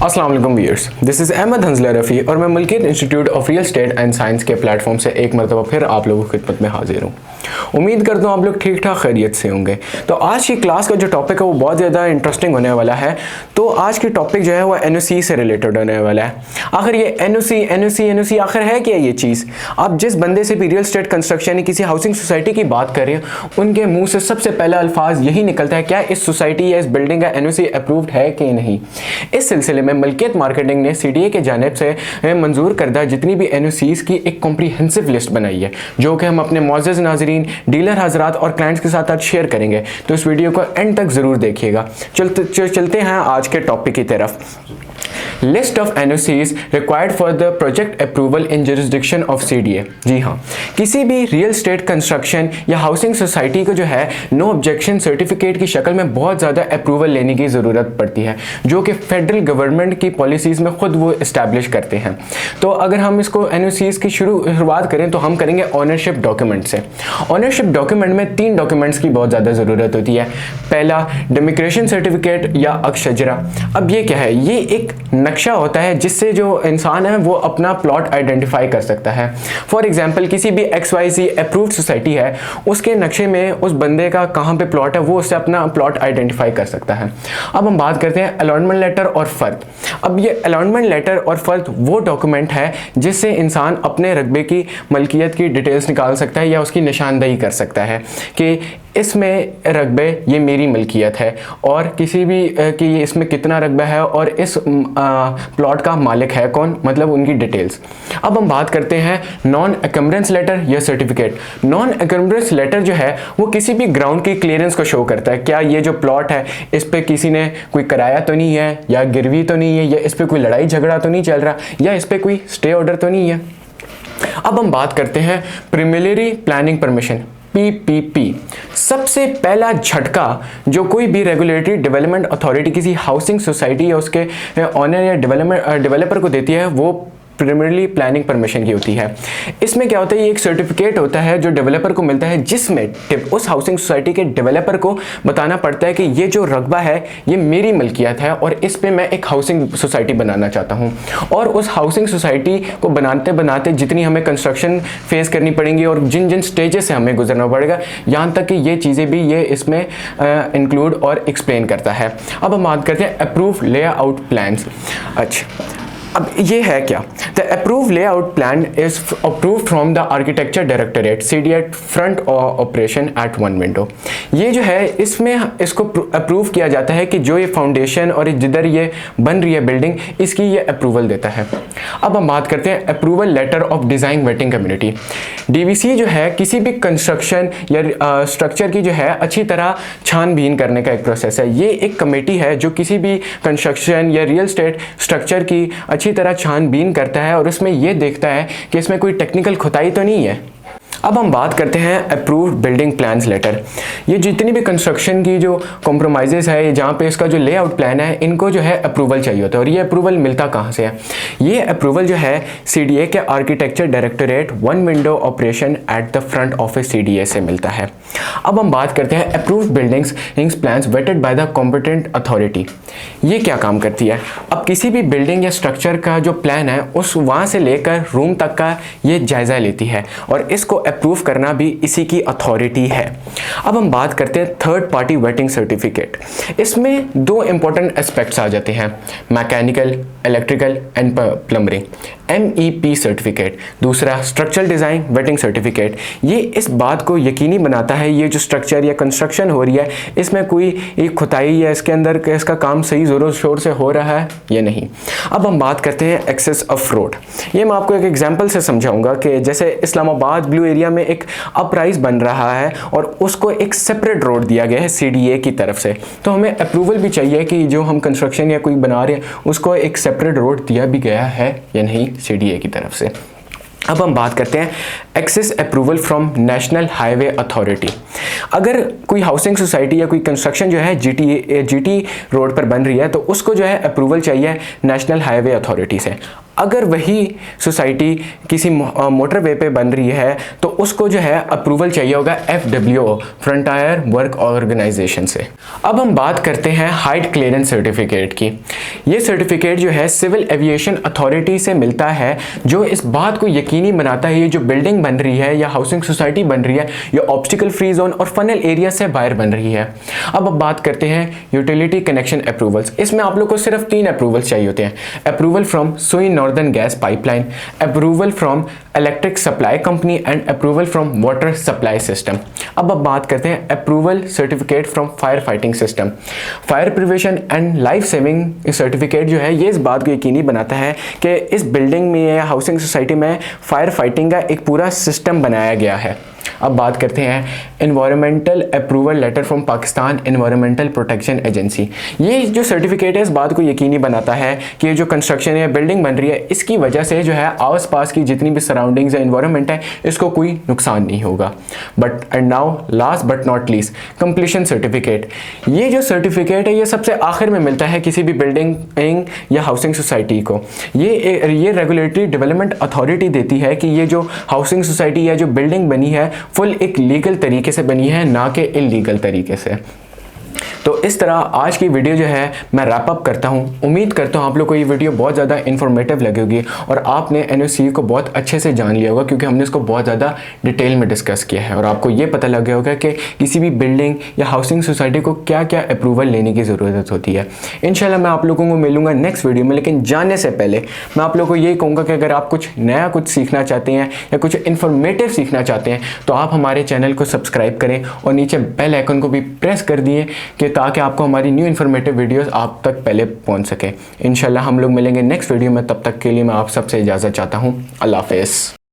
अस्सलाम वालेकुम viewers, this is Ahmad Hanzala Rafi और मैं Malkiyat institute of real estate and science के प्लेटफॉर्म से एक मरतबा फिर आप लोगों की खिदमत में हाजिर हूँ। उम्मीद करता हूँ आप लोग ठीक ठाक खैरियत से होंगे। तो आज की क्लास का जो टॉपिक है वो बहुत ज़्यादा इंटरेस्टिंग होने वाला है। तो आज की टॉपिक जो है वो एनओसी से रिलेटेड होने वाला है। आखिर ये एनओसी आखिर है क्या ये चीज़? आप जिस बंदे से भी रियल एस्टेट कंस्ट्रक्शन किसी हाउसिंग सोसाइटी की बात करें, उनके मुँह से सबसे पहला अल्फाज यही निकलता है, क्या इस सोसाइटी या इस बिल्डिंग का एनओसी अप्रूव्ड है कि नहीं। इस सिलसिले में मलकियत मार्केटिंग ने सीडीए के जानिब से मंजूर करदा जितनी भी एनओसीज की एक कॉम्प्रिहेंसिव लिस्ट बनाई है, जो कि हम अपने मौजूद नाजरीन, डीलर हजरात और क्लाइंट्स के साथ आज शेयर करेंगे। तो इस वीडियो को एंड तक ज़रूर देखिएगा। चलते हैं आज के टॉपिक की तरफ। List of NOCs required for the project approval in jurisdiction of CDA. जी हाँ, किसी भी रियल एस्टेट कंस्ट्रक्शन या हाउसिंग सोसाइटी को जो है नो ऑब्जेक्शन सर्टिफिकेट की शक्ल में बहुत ज़्यादा अप्रूवल लेने की ज़रूरत पड़ती है, जो कि फेडरल गवर्नमेंट की पॉलिसीज़ में खुद वो इस्टेब्लिश करते हैं। तो अगर हम इसको एनओसीज की शुरुआत करें तो हम करेंगे ऑनरशिप डॉक्यूमेंट से। ऑनरशिप डॉक्यूमेंट में 3 डॉक्यूमेंट्स की बहुत ज़्यादा ज़रूरत होती है। पहला डेमिग्रेशन सर्टिफिकेट या अक्षजरा। अब ये क्या है? ये एक नक्शा होता है जिससे जो इंसान है वो अपना प्लॉट आइडेंटिफाई कर सकता है। फॉर एग्जांपल, किसी भी XYZ अप्रूव्ड सोसाइटी है, उसके नक्शे में उस बंदे का कहाँ पे प्लॉट है वो उससे अपना प्लॉट आइडेंटिफाई कर सकता है। अब हम बात करते हैं अलॉटमेंट लेटर और फ़र्द। अब ये अलॉटमेंट लेटर और फ़र्द वो डॉक्यूमेंट है जिससे इंसान अपने रकबे की मलकियत की डिटेल्स निकाल सकता है या उसकी निशानदही कर सकता है कि इसमें रकबे ये मेरी मलकियत है, और किसी भी कि ये इसमें कितना रकबा है और इस प्लॉट का मालिक है कौन, मतलब उनकी डिटेल्स। अब हम बात करते हैं नॉन एक्मब्रेंस लेटर या सर्टिफिकेट। नॉन एक्मब्रेंस लेटर जो है वो किसी भी ग्राउंड की क्लियरेंस को शो करता है। क्या ये जो प्लॉट है इस पर किसी ने कोई किराया तो नहीं है, या गिरवी तो नहीं है, या इस पर कोई लड़ाई झगड़ा तो नहीं चल रहा, या इस पर कोई स्टे ऑर्डर तो नहीं है। अब हम बात करते हैं प्रीलिमिनरी प्लानिंग परमिशन, PPP। सबसे पहला झटका जो कोई भी रेगुलेटरी डेवलपमेंट अथॉरिटी किसी हाउसिंग सोसाइटी या उसके ऑनर या डेवलपर को देती है वो प्रीलिमिनरी प्लानिंग परमिशन की होती है। इसमें क्या होता है, ये एक सर्टिफिकेट होता है जो डेवलपर को मिलता है, जिसमें उस हाउसिंग सोसाइटी के डेवलपर को बताना पड़ता है कि ये जो रकबा है ये मेरी मलकियत है और इस पे मैं एक हाउसिंग सोसाइटी बनाना चाहता हूँ। और उस हाउसिंग सोसाइटी को बनाते बनाते जितनी हमें कंस्ट्रक्शन फेस करनी पड़ेंगी और जिन जिन स्टेजेस से हमें गुजरना पड़ेगा, यहाँ तक कि ये चीज़ें भी ये इसमें इंक्लूड और एक्सप्लेन करता है। अब हम बात करते हैं अप्रूव लेआउट प्लान्स। अच्छा, अब ये है क्या? The approve layout plan is approve from the architecture directorate CDA front operation at one window. ये जो है इसमें इसको अप्रूव किया जाता है कि जो ये फाउंडेशन और जिधर ये बन रही है बिल्डिंग, इसकी ये अप्रूवल देता है। अब हम बात करते हैं approval letter of design vetting community. DVC जो है किसी भी कंस्ट्रक्शन या स्ट्रक्चर की जो है अच्छी तरह छानबीन करने का एक प्रोसेस है। ये एक कमेटी है जो किसी भी कंस्ट्रक्शन या रियल एस्टेट स्ट्रक्चर की अच्छी तरह छानबीन करता है और उसमें यह देखता है कि इसमें कोई टेक्निकल खुदाई तो नहीं है। अब हम बात करते हैं अप्रूव्ड बिल्डिंग प्लान्स लेटर। ये जितनी भी कंस्ट्रक्शन की जो कॉम्प्रोमाइज़ेस है, जहाँ पे इसका जो लेआउट प्लान है, इनको जो है अप्रूवल चाहिए होता है। और ये अप्रूवल मिलता कहाँ से है? ये अप्रूवल जो है सीडीए के architecture directorate one window operation at the front office CDA से मिलता है। अब हम बात करते हैं approved buildings plans vetted by the competent authority. ये क्या काम करती है? अब किसी भी बिल्डिंग या स्ट्रक्चर का जो प्लान है उस वहाँ से लेकर रूम तक का ये जायज़ा लेती है और इसको अप्रूव करना भी इसी की अथॉरिटी है। अब हम बात करते हैं थर्ड पार्टी वेटिंग सर्टिफिकेट। इसमें 2 इंपॉर्टेंट एस्पेक्ट्स आ जाते हैं, mechanical, electrical and plumbing. MEP certificate, दूसरा स्ट्रक्चरल डिज़ाइन वेटिंग सर्टिफिकेट। ये इस बात को यकीनी बनाता है ये जो स्ट्रक्चर या कंस्ट्रक्शन हो रही है इसमें कोई खुदाई या इसके अंदर इसका काम सही ज़ोरों शोर से हो रहा है या नहीं। अब हम बात करते हैं एक्सेस ऑफ रोड। ये मैं आपको एक एग्जांपल से समझाऊंगा कि जैसे इस्लामाबाद ब्लू एरिया में एक अपराइज बन रहा है और उसको एक सेपरेट रोड दिया गया है सीडीए की तरफ से, तो हमें अप्रूवल भी चाहिए कि जो हम कंस्ट्रक्शन या कोई बना रहे हैं उसको एक सेपरेट रोड दिया भी गया है या नहीं सीडीए की तरफ से। अब हम बात करते हैं access approval from national highway authority. अगर कोई हाउसिंग सोसाइटी या कोई कंस्ट्रक्शन जो है GT रोड पर बन रही है तो उसको जो है अप्रूवल चाहिए नेशनल हाईवे अथॉरिटी से। अगर वही सोसाइटी किसी मोटरवे पे बन रही है तो उसको जो है अप्रूवल चाहिए होगा FWO, फ्रंटियर वर्क ऑर्गेनाइजेशन से। अब हम बात करते हैं हाइट क्लियरेंस सर्टिफिकेट की। ये सर्टिफिकेट जो है सिविल एविएशन अथॉरिटी से मिलता है, जो इस बात को यकीनी बनाता है ये जो बिल्डिंग बन रही है या हाउसिंग सोसाइटी बन रही है ये ऑब्स्टिकल फ्री जोन और फनल एरिया से बाहर बन रही है। अब बात करते हैं यूटिलिटी कनेक्शन अप्रूवल्स। इसमें आप लोग को सिर्फ 3 अप्रूवल्स चाहिए होते हैं। अप्रूवल फ्रॉम सुई northern gas pipeline, approval from electric supply company and approval from water supply system. अब बात करते हैं approval certificate from fire fighting system. Fire prevention and life saving certificate जो है ये इस बात को यकीनी बनाता है कि इस बिल्डिंग में या हाउसिंग सोसाइटी में फायर फाइटिंग का एक पूरा सिस्टम बनाया गया है। अब बात करते हैं environmental approval letter from Pakistan environmental protection agency. ये जो सर्टिफिकेट है इस बात को यकीनी बनाता है कि ये जो कंस्ट्रक्शन या बिल्डिंग बन रही है इसकी वजह से जो है आस पास की जितनी भी सराउंडिंग्स या एनवायरमेंट है इसको कोई नुकसान नहीं होगा। But and now last but not least completion certificate. ये जो सर्टिफिकेट है ये सबसे आखिर में मिलता है किसी भी बिल्डिंग या हाउसिंग सोसाइटी को। ये रेगुलेटरी डेवलपमेंट अथॉरिटी देती है कि ये जो हाउसिंग सोसाइटी या जो बिल्डिंग बनी है फुल एक लीगल तरीके से बनी है, ना कि इलीगल तरीके से। तो इस तरह आज की वीडियो जो है मैं रैप अप करता हूँ। उम्मीद करता हूँ आप लोग को ये वीडियो बहुत ज़्यादा इन्फॉर्मेटिव लगी होगी और आपने NOC को बहुत अच्छे से जान लिया होगा, क्योंकि हमने इसको बहुत ज़्यादा डिटेल में डिस्कस किया है और आपको ये पता लग गया होगा कि किसी भी बिल्डिंग या हाउसिंग सोसाइटी को क्या क्या अप्रूवल लेने की ज़रूरत होती है। इंशाल्लाह मैं आप लोगों को मिलूंगा नेक्स्ट वीडियो में, लेकिन जाने से पहले मैं आप लोगों को यही कहूँगा कि अगर आप कुछ नया कुछ सीखना चाहते हैं या कुछ इन्फॉर्मेटिव सीखना चाहते हैं तो आप हमारे चैनल को सब्सक्राइब करें और नीचे बेल आइकन को भी प्रेस कर दिए कि ताकि आपको हमारी न्यू इन्फॉर्मेटिव वीडियोस आप तक पहले पहुंच सके। इंशाल्लाह हम लोग मिलेंगे नेक्स्ट वीडियो में, तब तक के लिए मैं आप सबसे इजाज़त चाहता हूं। अल्लाह हाफ़िज़।